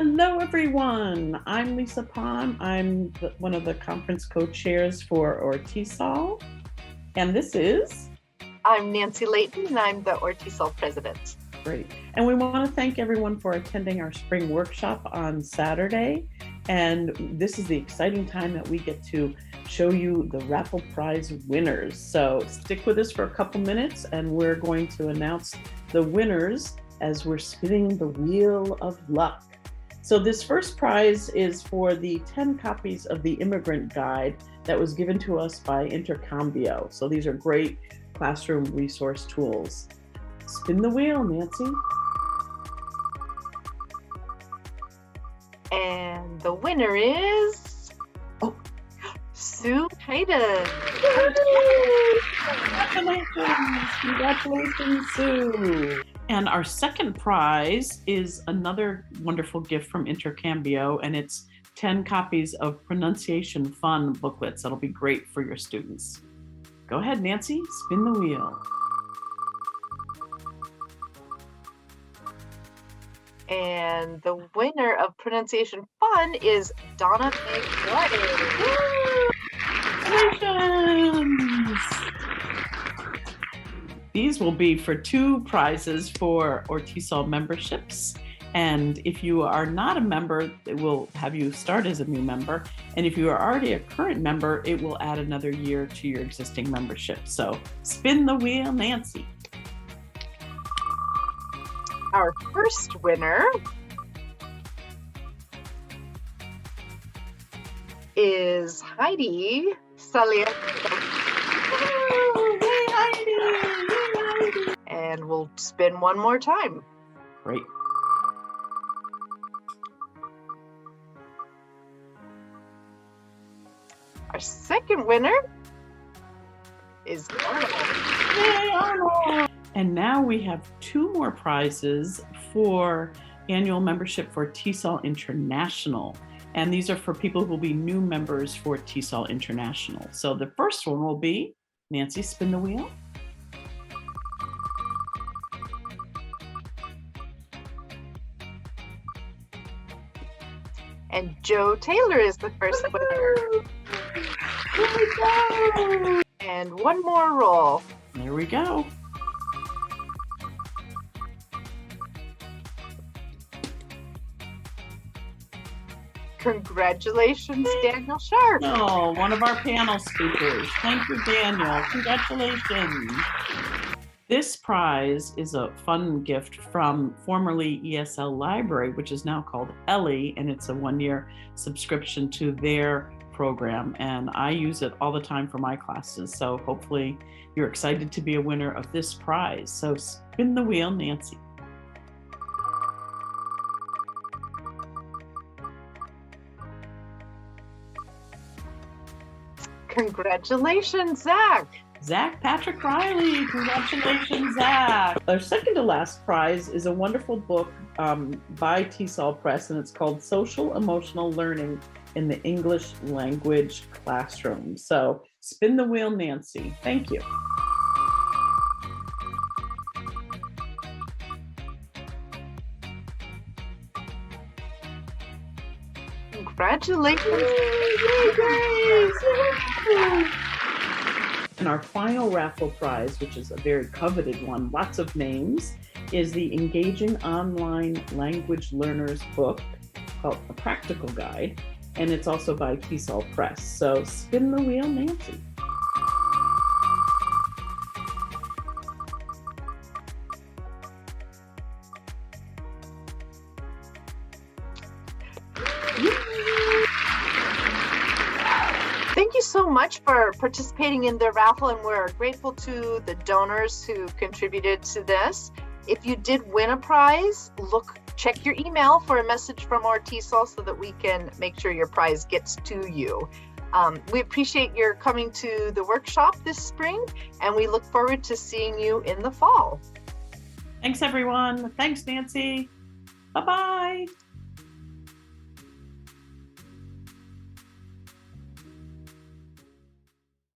Hello, everyone. I'm Lisa Pond. I'm one of the conference co-chairs for Ortisol. And this is? I'm Nancy Layton, and I'm the Ortisol president. Great. And we want to thank everyone for attending our spring workshop on Saturday. And this is the exciting time that we get to show you the raffle prize winners. So stick with us for a couple minutes, and we're going to announce the winners as we're spinning the wheel of luck. So this first prize is for the 10 copies of the Immigrant Guide that was given to us by Intercambio. So these are great classroom resource tools. Spin the wheel, Nancy. And the winner is Sue Hayden. Congratulations! Congratulations, Sue! And our second prize is another wonderful gift from Intercambio, and it's 10 copies of Pronunciation Fun booklets. That'll be great for your students. Go ahead, Nancy, spin the wheel. And the winner of Pronunciation Fun is Donna May. Congratulations! These will be for 2 prizes for Ortisol memberships. And if you are not a member, it will have you start as a new member. And if you are already a current member, it will add another year to your existing membership. So spin the wheel, Nancy. Our first winner is Heidi Salier. Hey, Heidi! And we'll spin one more time. Great. Our second winner is Arnold. Yay, Arnold! And now we have 2 more prizes for annual membership for TESOL International. And these are for people who will be new members for TESOL International. So the first one will be, Nancy, spin the wheel. And Joe Taylor is the first winner. Here we go! And one more roll. There we go. Congratulations, Daniel Sharp. Oh, one of our panel speakers. Thank you, Daniel. Congratulations. This prize is a fun gift from formerly ESL Library, which is now called Ellie, and it's a 1-year subscription to their program. And I use it all the time for my classes. So hopefully you're excited to be a winner of this prize. So spin the wheel, Nancy. Congratulations, Zach. Zach Patrick Riley. Congratulations, Zach. Our second to last prize is a wonderful book by TESOL Press, and it's called Social Emotional Learning in the English Language Classroom. So spin the wheel, Nancy. Thank you. Congratulations. And our final raffle prize, which is a very coveted one, lots of names, is the Engaging Online Language Learners book called A Practical Guide, and it's also by TESOL Press. So spin the wheel, Nancy. Thank you so much for participating in the raffle, and we're grateful to the donors who contributed to this. If you did win a prize, check your email for a message from our TESOL so that we can make sure your prize gets to you. We appreciate your coming to the workshop this spring, and we look forward to seeing you in the fall. Thanks, everyone. Thanks, Nancy. Bye-bye.